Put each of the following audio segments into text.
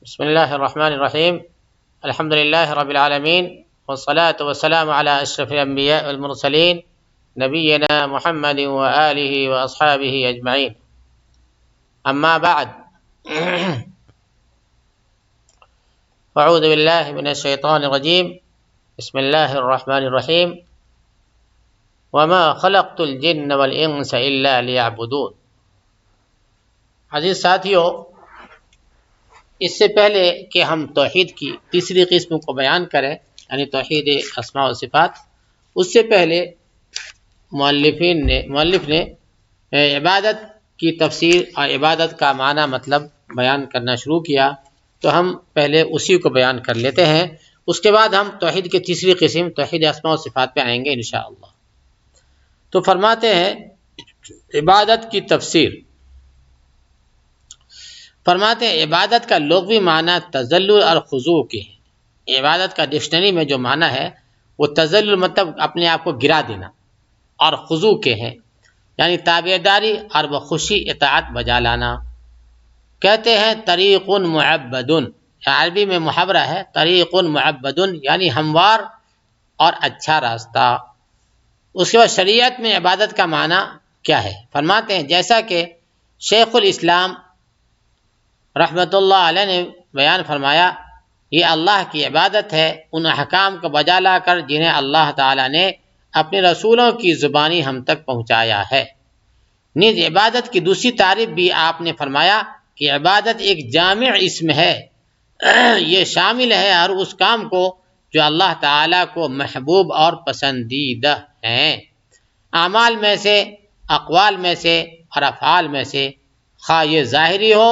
بسم الله الرحمن الرحيم. الحمد لله رب العالمين، والصلاة والسلام على أشرف الأنبياء والمرسلين نبينا محمد وآله وأصحابه أجمعين. أما بعد، أعوذ بالله من الشيطان الرجيم. بسم الله الرحمن الرحيم. وما خلقت الجن والإنس إلا ليعبدون. عزیز ساتھیو، اس سے پہلے کہ ہم توحید کی تیسری قسم کو بیان کریں، یعنی توحید اسماء و صفات، اس سے پہلے مؤلف نے عبادت کی تفسیر اور عبادت کا معنی مطلب بیان کرنا شروع کیا، تو ہم پہلے اسی کو بیان کر لیتے ہیں، اس کے بعد ہم توحید کی تیسری قسم توحید اسماء و صفات پہ آئیں گے انشاءاللہ۔ تو فرماتے ہیں عبادت کی تفسیر، فرماتے ہیں عبادت کا لغوی معنی تذلل اور خضوع کے ہے۔ عبادت کا ڈکشنری میں جو معنی ہے وہ تذلل مطلب اپنے آپ کو گرا دینا، اور خضوع کے ہے یعنی تابعداری اور بخوشی اطاعت بجا لانا۔ کہتے ہیں طریق معبد، عربی میں محاورہ ہے طریق معبد، یعنی ہموار اور اچھا راستہ۔ اس کے بعد شریعت میں عبادت کا معنی کیا ہے؟ فرماتے ہیں جیسا کہ شیخ الاسلام رحمۃ اللہ علیہ نے بیان فرمایا، یہ اللہ کی عبادت ہے ان احکام کو بجا لا کر جنہیں اللہ تعالیٰ نے اپنے رسولوں کی زبانی ہم تک پہنچایا ہے۔ نیز عبادت کی دوسری تعریف بھی آپ نے فرمایا کہ عبادت ایک جامع اسم ہے، یہ شامل ہے ہر اس کام کو جو اللہ تعالیٰ کو محبوب اور پسندیدہ ہیں، اعمال میں سے، اقوال میں سے اور افعال میں سے، خواہ یہ ظاہری ہو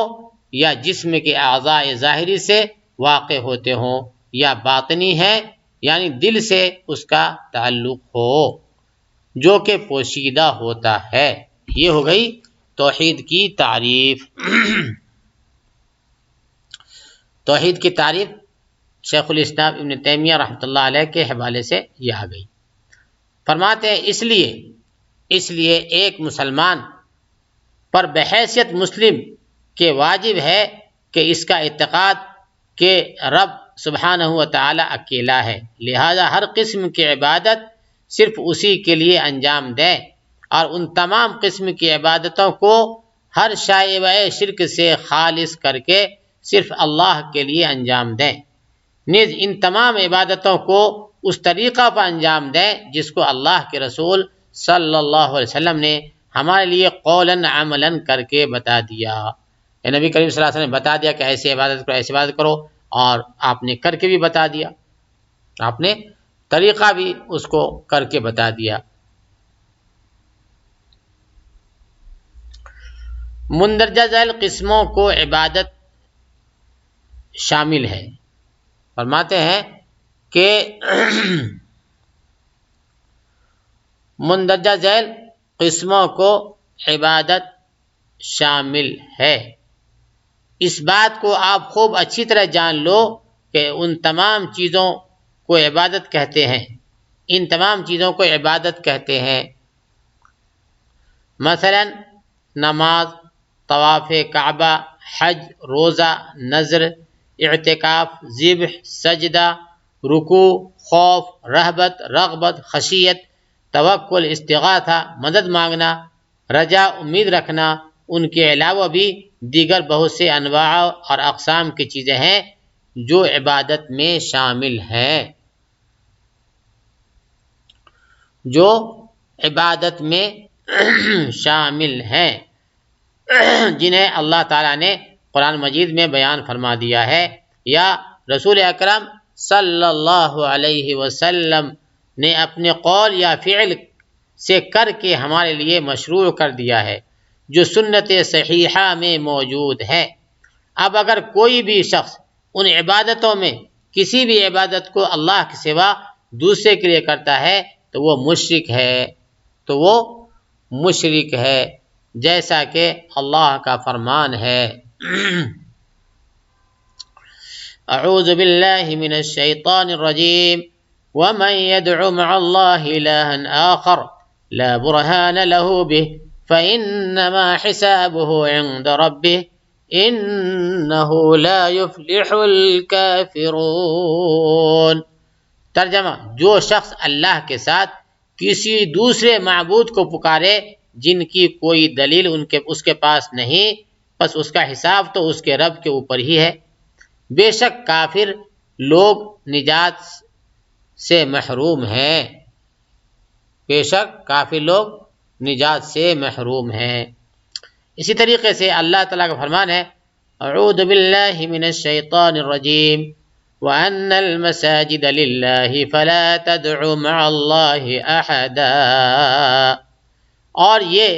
یا جسم کے اعضاء ظاہری سے واقع ہوتے ہوں، یا باطنی ہے یعنی دل سے اس کا تعلق ہو جو کہ پوشیدہ ہوتا ہے۔ یہ ہو گئی توحید کی تعریف۔ توحید کی تعریف شیخ الاسلام ابن تیمیہ رحمۃ اللہ علیہ کے حوالے سے یہ آ گئی۔ فرماتے ہیں اس لیے ایک مسلمان پر بحیثیت مسلم کہ واجب ہے کہ اس کا اعتقاد کہ رب سبحانہ و تعالی اکیلا ہے، لہذا ہر قسم کی عبادت صرف اسی کے لیے انجام دے، اور ان تمام قسم کی عبادتوں کو ہر شائبہ شرک سے خالص کر کے صرف اللہ کے لیے انجام دیں۔ نیز ان تمام عبادتوں کو اس طریقہ پر انجام دیں جس کو اللہ کے رسول صلی اللہ علیہ وسلم نے ہمارے لیے قولاً عملاً کر کے بتا دیا۔ نبی کریم صلی اللہ علیہ وسلم نے بتا دیا کہ ایسے عبادت کرو، ایسے عبادت کرو، اور آپ نے کر کے بھی بتا دیا، آپ نے طریقہ بھی اس کو کر کے بتا دیا۔ مندرجہ ذیل قسموں کو عبادت شامل ہے۔ فرماتے ہیں کہ مندرجہ ذیل قسموں کو عبادت شامل ہے۔ اس بات کو آپ خوب اچھی طرح جان لو کہ ان تمام چیزوں کو عبادت کہتے ہیں، ان تمام چیزوں کو عبادت کہتے ہیں۔ مثلا نماز، طواف کعبہ، حج، روزہ، نذر، اعتکاف، ذبح، سجدہ، رکوع، خوف، رہبت، رغبت، خشیت، توکل، استغاثہ، مدد مانگنا، رجا، امید رکھنا، ان کے علاوہ بھی دیگر بہت سے انواع اور اقسام کی چیزیں ہیں جو عبادت میں شامل ہیں، جو عبادت میں شامل ہیں، جنہیں اللہ تعالیٰ نے قرآن مجید میں بیان فرما دیا ہے، یا رسول اکرم صلی اللہ علیہ وسلم نے اپنے قول یا فعل سے کر کے ہمارے لیے مشروع کر دیا ہے، جو سنت صحیحہ میں موجود ہے۔ اب اگر کوئی بھی شخص ان عبادتوں میں کسی بھی عبادت کو اللہ کے سوا دوسرے کے لیے کرتا ہے تو وہ مشرک ہے، جیسا کہ اللہ کا فرمان ہے اعوذ باللہ من الشیطان الرجیم ومن يدع مع الله إلها آخر لا برهان له به فإنما حسابه عند ربه انہ لا یفلح الکافرون۔ ترجمہ: جو شخص اللہ کے ساتھ کسی دوسرے معبود کو پکارے جن کی کوئی دلیل اس کے پاس نہیں، بس اس کا حساب تو اس کے رب کے اوپر ہی ہے۔ بے شک کافر لوگ نجات سے محروم ہیں، بے شک کافر لوگ نجات سے محروم ہیں۔ اسی طریقے سے اللہ تعالیٰ کا فرمان ہے: اعوذ باللہ من الشیطان الرجیم وَأَنَّ الْمَسَاجِدَ لِلَّهِ فَلَا تَدْعُوا مَعَ اللَّهِ أَحَدًا، اور یہ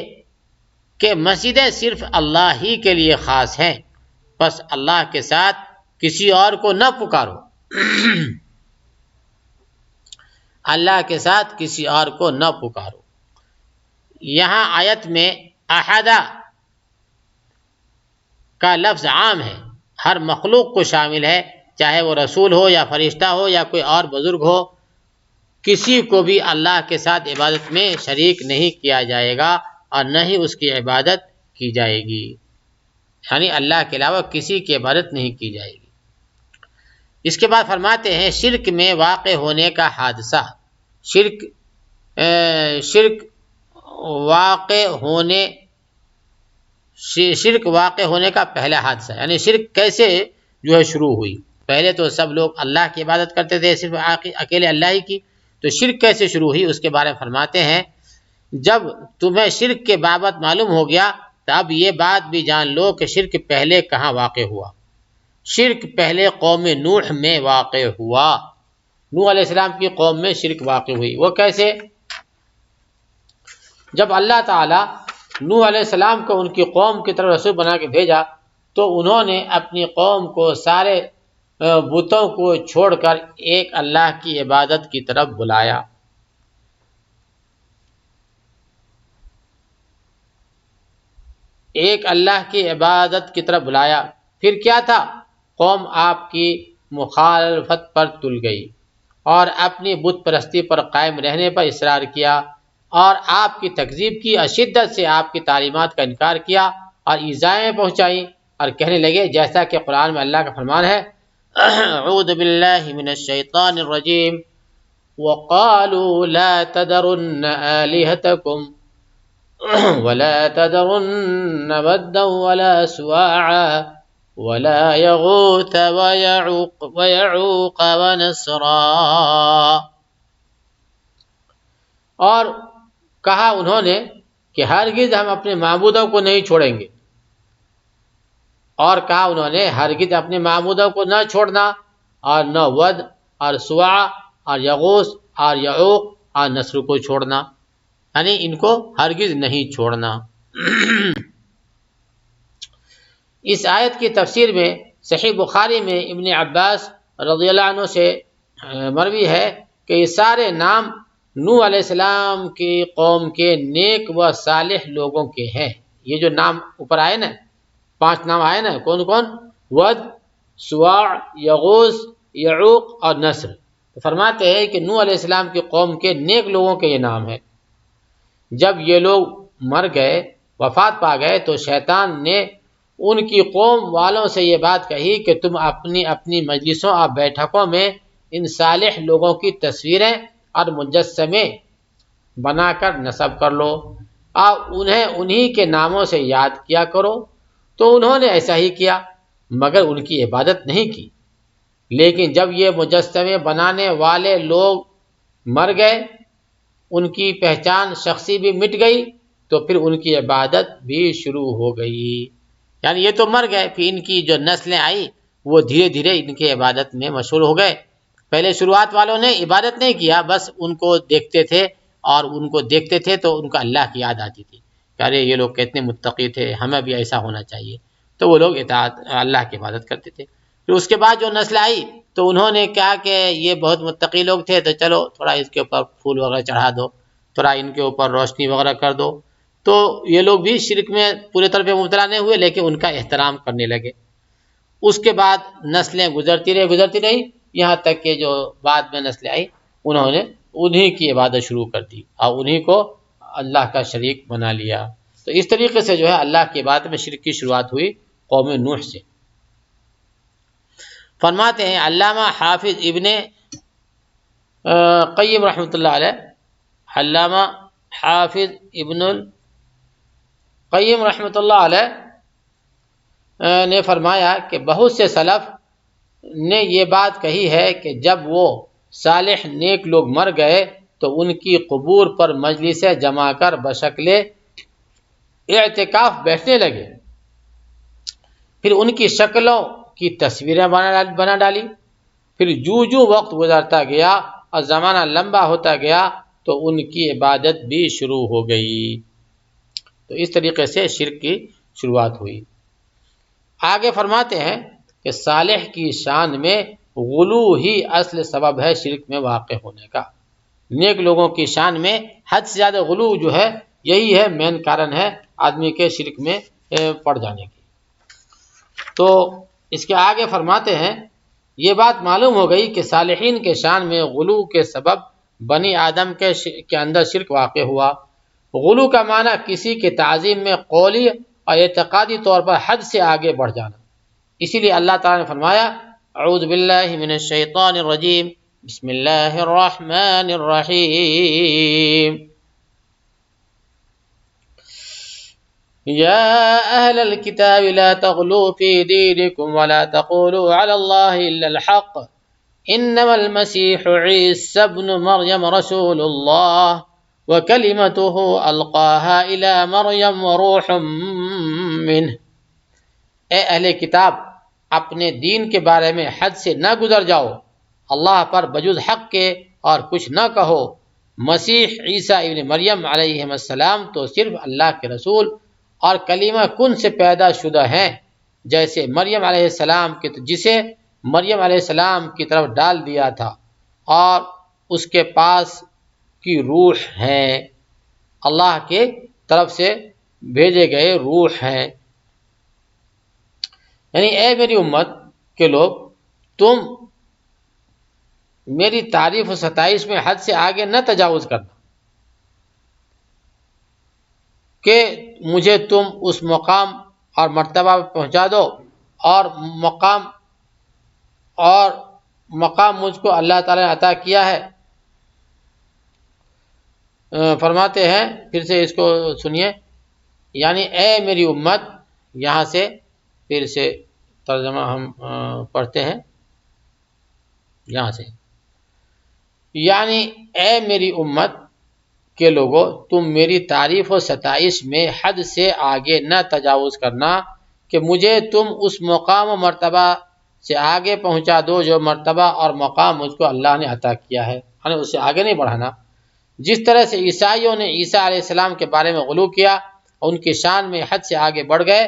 کہ مسجدیں صرف اللہ ہی کے لیے خاص ہیں، بس اللہ کے ساتھ کسی اور کو نہ پکارو۔ اللہ کے ساتھ کسی اور کو نہ پکارو۔ یہاں آیت میں احدہ کا لفظ عام ہے، ہر مخلوق کو شامل ہے، چاہے وہ رسول ہو یا فرشتہ ہو یا کوئی اور بزرگ ہو، کسی کو بھی اللہ کے ساتھ عبادت میں شریک نہیں کیا جائے گا اور نہ ہی اس کی عبادت کی جائے گی، یعنی اللہ کے علاوہ کسی کی عبادت نہیں کی جائے گی۔ اس کے بعد فرماتے ہیں شرک میں واقع ہونے کا حادثہ۔ شرک واقع ہونے کا پہلا حادثہ، یعنی شرک کیسے شروع ہوئی۔ پہلے تو سب لوگ اللہ کی عبادت کرتے تھے، صرف اکیلے اللہ ہی کی، تو شرک کیسے شروع ہوئی اس کے بارے میں فرماتے ہیں جب تمہیں شرک کے بابت معلوم ہو گیا تو اب یہ بات بھی جان لو کہ شرک پہلے کہاں واقع ہوا۔ شرک پہلے قوم نوح میں واقع ہوا۔ نوح علیہ السلام کی قوم میں شرک واقع ہوئی۔ وہ کیسے؟ جب اللہ تعالیٰ نوح علیہ السلام کو ان کی قوم کی طرف رسول بنا کے بھیجا تو انہوں نے اپنی قوم کو سارے بتوں کو چھوڑ کر ایک اللہ کی عبادت کی طرف بلایا۔ ایک اللہ کی عبادت کی طرف بلایا۔ پھر کیا تھا؟ قوم آپ کی مخالفت پر تل گئی اور اپنی بت پرستی پر قائم رہنے پر اصرار کیا اور آپ کی تکذیب کی اور شدت سے آپ کی تعلیمات کا انکار کیا اور ایذائیں پہنچائیں اور کہنے لگے جیسا کہ قرآن میں اللہ کا فرمان ہے: اعوذ باللہ من الشیطان الرجیم وَقَالُوا لَا تَذَرُنَّ آلِهَتَكُمْ وَلَا تَذَرُنَّ وَدًّا وَلَا سُوَاعًا وَلَا يَغُوثَ وَيَعُوقَ وَنَسْرًا۔ اور کہا انہوں نے کہ ہرگز ہم اپنے معبودوں کو نہیں چھوڑیں گے، اور کہا انہوں نے ہرگز اپنے معبودوں کو نہ چھوڑنا، اور نہ ود اور سواع اور یغوث اور یعوق اور نسر کو چھوڑنا، یعنی ان کو ہرگز نہیں چھوڑنا۔ اس آیت کی تفسیر میں صحیح بخاری میں ابن عباس رضی اللہ عنہ سے مروی ہے کہ یہ سارے نام نوح علیہ السلام کی قوم کے نیک و صالح لوگوں کے ہیں۔ یہ جو نام اوپر آئے نا، 5 نام آئے نا، کون کون؟ ود، سواع، یغوث، یعوق اور نسر۔ تو فرماتے ہیں کہ نوح علیہ السلام کی قوم کے نیک لوگوں کے یہ نام ہے۔ جب یہ لوگ مر گئے، وفات پا گئے، تو شیطان نے ان کی قوم والوں سے یہ بات کہی کہ تم اپنی اپنی مجلسوں اور بیٹھکوں میں ان صالح لوگوں کی تصویریں اور مجسمے بنا کر نصب کر لو اور انہیں انہی کے ناموں سے یاد کیا کرو۔ تو انہوں نے ایسا ہی کیا، مگر ان کی عبادت نہیں کی۔ لیکن جب یہ مجسمے بنانے والے لوگ مر گئے، ان کی پہچان شخصی بھی مٹ گئی، تو پھر ان کی عبادت بھی شروع ہو گئی۔ یعنی یہ تو مر گئے، پھر ان کی جو نسلیں آئی وہ دھیرے دھیرے ان کی عبادت میں مشغول ہو گئے۔ پہلے شروعات والوں نے عبادت نہیں کیا، بس ان کو دیکھتے تھے اور ان کو دیکھتے تھے تو ان کو اللہ کی یاد آتی تھی کہ ارے یہ لوگ کتنے متقی تھے، ہمیں بھی ایسا ہونا چاہیے، تو وہ لوگ اللہ کی عبادت کرتے تھے۔ پھر اس کے بعد جو نسل آئی تو انہوں نے کہا کہ یہ بہت متقی لوگ تھے، تو چلو تھوڑا اس کے اوپر پھول وغیرہ چڑھا دو، تھوڑا ان کے اوپر روشنی وغیرہ کر دو۔ تو یہ لوگ بھی شرک میں پورے طور پہ مبتلا نہیں ہوئے، لیکن ان کا احترام کرنے لگے۔ اس کے بعد نسلیں گزرتی رہی یہاں تک کہ جو بعد میں نسلیں آئی انہوں نے انہی کی عبادت شروع کر دی اور انہی کو اللہ کا شریک بنا لیا۔ تو اس طریقے سے اللہ کی عبادت میں شرک کی شروعات ہوئی قوم نوح سے۔ فرماتے ہیں علامہ حافظ ابن قیم رحمۃ اللہ علیہ، علامہ حافظ ابن القیم رحمۃ اللہ علیہ نے فرمایا کہ بہت سے سلف نے یہ بات کہی ہے کہ جب وہ صالح نیک لوگ مر گئے تو ان کی قبور پر مجلسیں جمع کر بشکل اعتکاف بیٹھنے لگے، پھر ان کی شکلوں کی تصویریں بنا ڈالی، پھر جو وقت گزرتا گیا اور زمانہ لمبا ہوتا گیا تو ان کی عبادت بھی شروع ہو گئی۔ تو اس طریقے سے شرک کی شروعات ہوئی۔ آگے فرماتے ہیں کہ صالح کی شان میں غلو ہی اصل سبب ہے شرک میں واقع ہونے کا۔ نیک لوگوں کی شان میں حد سے زیادہ غلو جو ہے یہی ہے مین کارن ہے آدمی کے شرک میں پڑ جانے کی۔ تو اس کے آگے فرماتے ہیں یہ بات معلوم ہو گئی کہ صالحین کے شان میں غلو کے سبب بنی آدم کے اندر شرک واقع ہوا۔ غلو کا معنی کسی کے تعظیم میں قولی اور اعتقادی طور پر حد سے آگے بڑھ جانا۔ اسی لیے اللہ تعالیٰ نے فرمایا اعوذ باللہ من الشیطان الرجیم بسم اللہ الرحمن الرحیم یا اہل الکتاب لا تغلوا فی دینکم ولا تقولوا علی اللہ الا الحق انما المسیح عیسی ابن مریم رسول اللہ وکلمته القاها الى مریم وروح منہ۔ اے اہل کتاب اپنے دین کے بارے میں حد سے نہ گزر جاؤ، اللہ پر بجز حق کے اور کچھ نہ کہو۔ مسیح عیسیٰ ابن مریم علیہ السلام تو صرف اللہ کے رسول اور کلمہ کن سے پیدا شدہ ہیں، جیسے مریم علیہ السلام جسے مریم علیہ السلام کی طرف ڈال دیا تھا، اور اس کے پاس کی روح ہے، اللہ کے طرف سے بھیجے گئے روح ہیں۔ یعنی اے میری امت کے لوگ، تم میری تعریف و ستائش میں حد سے آگے نہ تجاوز کرنا کہ مجھے تم اس مقام اور مرتبہ پہ پہنچا دو اور مقام مجھ کو اللہ تعالیٰ نے عطا کیا ہے۔ فرماتے ہیں پھر سے اس کو سنیے، یعنی اے میری امت، یہاں سے پھر سے ترجمہ ہم پڑھتے ہیں یہاں سے، یعنی اے میری امت کے لوگوں، تم میری تعریف و ستائش میں حد سے آگے نہ تجاوز کرنا کہ مجھے تم اس مقام و مرتبہ سے آگے پہنچا دو جو مرتبہ اور مقام مجھ کو اللہ نے عطا کیا ہے، یعنی اس سے آگے نہیں بڑھانا۔ جس طرح سے عیسائیوں نے عیسیٰ علیہ السلام کے بارے میں غلو کیا، ان کی شان میں حد سے آگے بڑھ گئے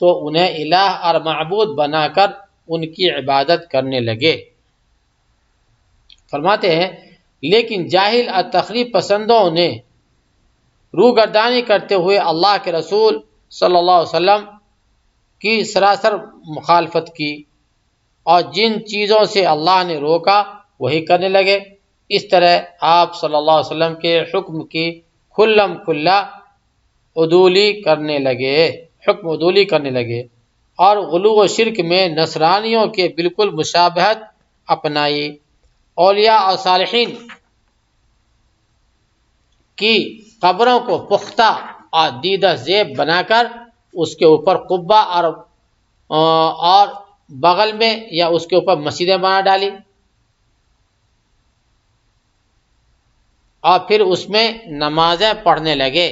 تو انہیں الہ اور معبود بنا کر ان کی عبادت کرنے لگے۔ فرماتے ہیں لیکن جاہل اور تخریب پسندوں نے روگردانی کرتے ہوئے اللہ کے رسول صلی اللہ علیہ وسلم کی سراسر مخالفت کی اور جن چیزوں سے اللہ نے روکا وہی کرنے لگے۔ اس طرح آپ صلی اللہ علیہ وسلم کے حکم کی کھلم کھلا عدولی کرنے لگے اور غلو و شرک میں نصرانیوں کے بالکل مشابہت اپنائی۔ اولیاء اور صالحین کی قبروں کو پختہ اور دیدہ زیب بنا کر اس کے اوپر قبہ اور بغل میں یا اس کے اوپر مسجدیں بنا ڈالی، اور پھر اس میں نمازیں پڑھنے لگے،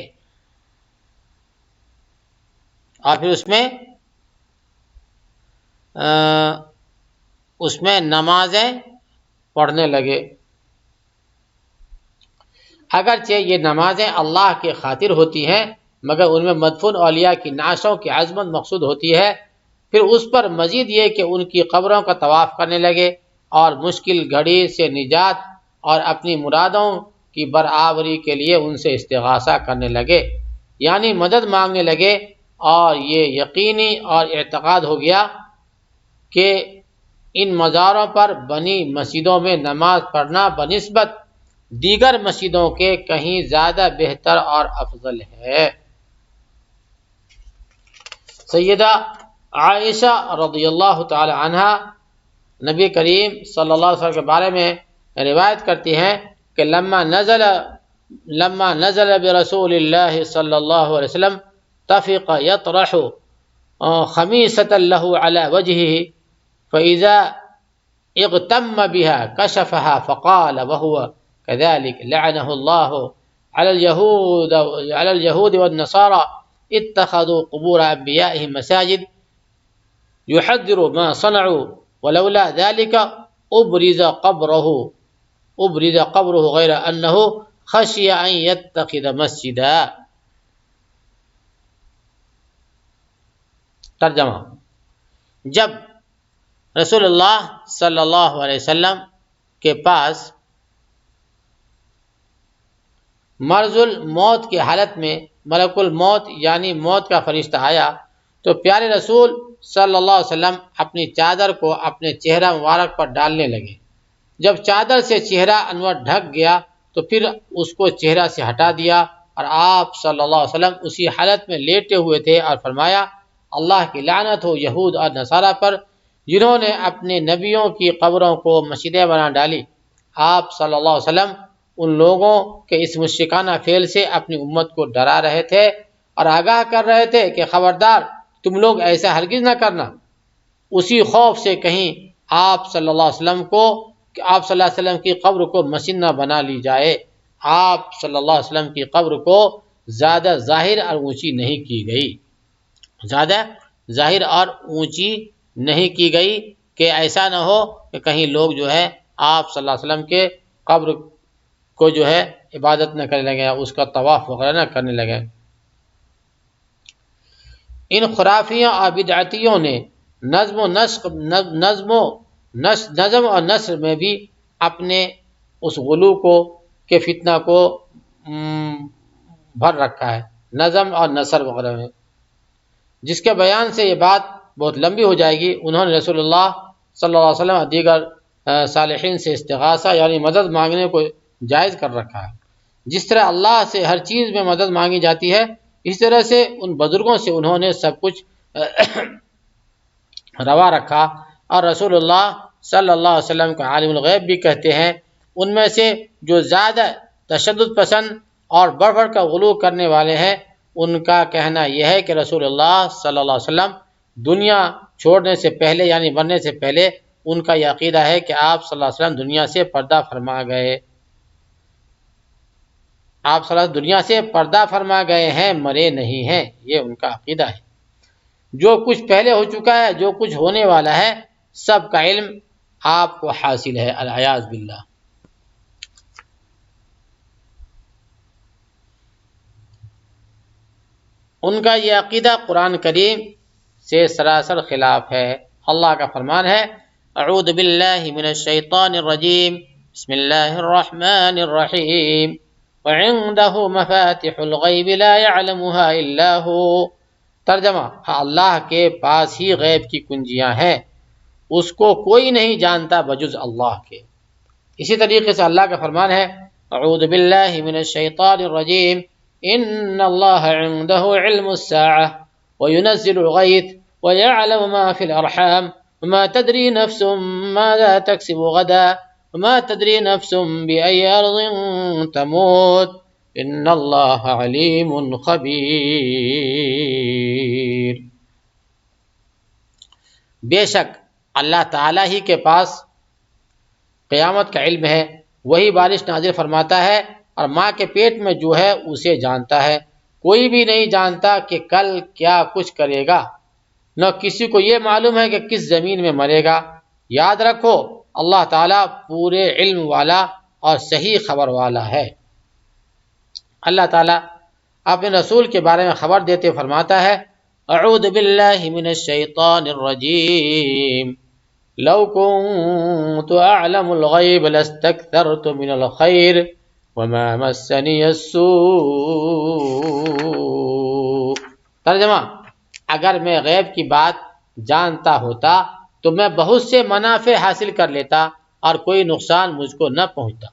اگرچہ یہ نمازیں اللہ کی خاطر ہوتی ہیں مگر ان میں مدفون اولیاء کی نعشوں کی عظمت مقصود ہوتی ہے۔ پھر اس پر مزید یہ کہ ان کی قبروں کا طواف کرنے لگے اور مشکل گھڑی سے نجات اور اپنی مرادوں کی برآوری کے لیے ان سے استغاثہ کرنے لگے، یعنی مدد مانگنے لگے، اور یہ یقینی اور اعتقاد ہو گیا کہ ان مزاروں پر بنی مسجدوں میں نماز پڑھنا بنسبت دیگر مسجدوں کے کہیں زیادہ بہتر اور افضل ہے۔ سیدہ عائشہ رضی اللہ تعالی عنہا نبی کریم صلی اللہ علیہ وسلم کے بارے میں روایت کرتی ہیں کہ لما نزل برسول اللہ صلی اللہ علیہ وسلم طفق يطرح خمیسة له على وجهه فإذا اغتم بها كشفها فقال وهو كذلك لعنه الله على اليهود والنصارى اتخذوا قبور أنبيائهم مساجد يحذر ما صنعوا ولولا ذلك أبرز قبره غير أنه خشي أن يتخذ مسجدا. ترجمہ: جب رسول اللہ صلی اللہ علیہ وسلم کے پاس مرض الموت کی حالت میں ملک الموت یعنی موت کا فرشتہ آیا تو پیارے رسول صلی اللہ علیہ وسلم اپنی چادر کو اپنے چہرہ مبارک پر ڈالنے لگے. جب چادر سے چہرہ انور ڈھک گیا تو پھر اس کو چہرہ سے ہٹا دیا اور آپ صلی اللہ علیہ وسلم اسی حالت میں لیٹے ہوئے تھے اور فرمایا: اللہ کی لعنت ہو یہود اور نصارہ پر جنہوں نے اپنے نبیوں کی قبروں کو مسجدیں بنا ڈالی. آپ صلی اللہ علیہ وسلم ان لوگوں کے اس مشرکانہ فعل سے اپنی امت کو ڈرا رہے تھے اور آگاہ کر رہے تھے کہ خبردار تم لوگ ایسا ہرگز نہ کرنا. اسی خوف سے کہیں آپ صلی اللہ علیہ وسلم کی قبر کو مسجد نہ بنا لی جائے. آپ صلی اللہ علیہ وسلم کی قبر کو زیادہ ظاہر اور اونچی نہیں کی گئی کہ ایسا نہ ہو کہ کہیں لوگ جو ہے آپ صلی اللہ علیہ وسلم کے قبر کو جو ہے عبادت نہ کرنے لگے، اس کا طواف وغیرہ نہ کرنے لگے. ان خرافیوں اور بدعتیوں نے نظم اور نثر میں بھی اپنے اس غلو کے فتنہ کو بھر رکھا ہے، نظم اور نثر وغیرہ میں، جس کے بیان سے یہ بات بہت لمبی ہو جائے گی. انہوں نے رسول اللہ صلی اللہ علیہ وسلم اور دیگر صالحین سے استغاثہ یعنی مدد مانگنے کو جائز کر رکھا ہے. جس طرح اللہ سے ہر چیز میں مدد مانگی جاتی ہے، اس طرح سے ان بزرگوں سے انہوں نے سب کچھ روا رکھا. اور رسول اللہ صلی اللہ علیہ وسلم کا عالم الغیب بھی کہتے ہیں ان میں سے جو زیادہ تشدد پسند اور بڑھ بڑھ کر غلو کرنے والے ہیں ان کا کہنا یہ ہے کہ رسول اللہ صلی اللہ علیہ وسلم دنیا چھوڑنے سے پہلے یعنی مرنے سے پہلے ان کا یہ عقیدہ ہے کہ آپ صلی اللہ علیہ وسلم دنیا سے پردہ فرما گئے. آپ صلی اللہ علیہ وسلم دنیا سے پردہ فرما گئے ہیں، مرے نہیں ہیں. یہ ان کا عقیدہ ہے. جو کچھ پہلے ہو چکا ہے، جو کچھ ہونے والا ہے، سب کا علم آپ کو حاصل ہے. العیاذ باللہ. ان کا یہ عقیدہ قرآن کریم سے سراسر خلاف ہے. اللہ کا فرمان ہے: اعوذ باللہ من الشیطان الرجیم بسم اللہ الرحمن الرحیم وعنده مفاتح الغیب لا يعلمها الا هو. ترجمہ: اللہ کے پاس ہی غیب کی کنجیاں ہیں، اس کو کوئی نہیں جانتا بجز اللہ کے. اسی طریقے سے اللہ کا فرمان ہے: اعوذ باللہ من الشیطان الرجیم ان اللہ عنده علم الساعة وينزل الغیث ويعلم ما في الارحام وما تدری نفس ماذا تکسب غدا وما تدری نفس بأي ارض تموت ان اللہ علیم خبیر. بے شک اللہ تعالیٰ ہی کے پاس قیامت کا علم ہے، وہی بارش نازل فرماتا ہے اور ماں کے پیٹ میں جو ہے اسے جانتا ہے. کوئی بھی نہیں جانتا کہ کل کیا کچھ کرے گا، نہ کسی کو یہ معلوم ہے کہ کس زمین میں مرے گا. یاد رکھو اللہ تعالیٰ پورے علم والا اور صحیح خبر والا ہے. اللہ تعالیٰ اپنے رسول کے بارے میں خبر دیتے فرماتا ہے: اعوذ باللہ من الشیطان الرجیم لو كنت اعلم الغیب لاستکثرت من الخیر وما مسنی السوء. ترجمہ: اگر میں غیب کی بات جانتا ہوتا تو میں بہت سے منافع حاصل کر لیتا اور کوئی نقصان مجھ کو نہ پہنچتا.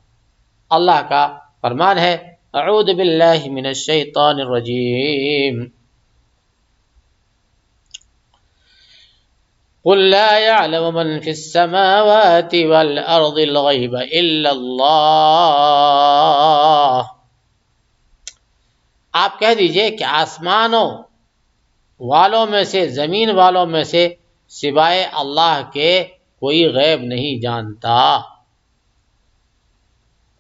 اللہ کا فرمان ہے: اعوذ باللہ من الشیطان الرجیم. قل لا يعلم من في السماوات والأرض الغيب إلا اللہ، آپ کہہ دیجئے کہ آسمانوں والوں میں سے، زمین والوں میں سے سوائے اللہ کے کوئی غیب نہیں جانتا،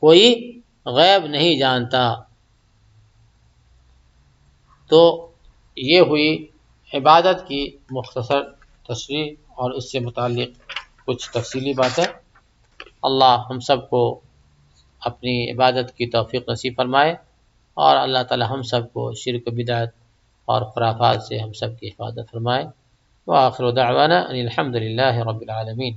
کوئی غیب نہیں جانتا۔ تو یہ ہوئی عبادت کی مختصر تشریح اور اس سے متعلق کچھ تفصیلی باتیں۔ اللہ ہم سب کو اپنی عبادت کی توفیق نصیب فرمائے، اور اللہ تعالی ہم سب کو شرک و بدعت اور خرافات سے ہم سب کی حفاظت فرمائے۔ وآخر دعوانا ان الحمد للہ رب العالمین۔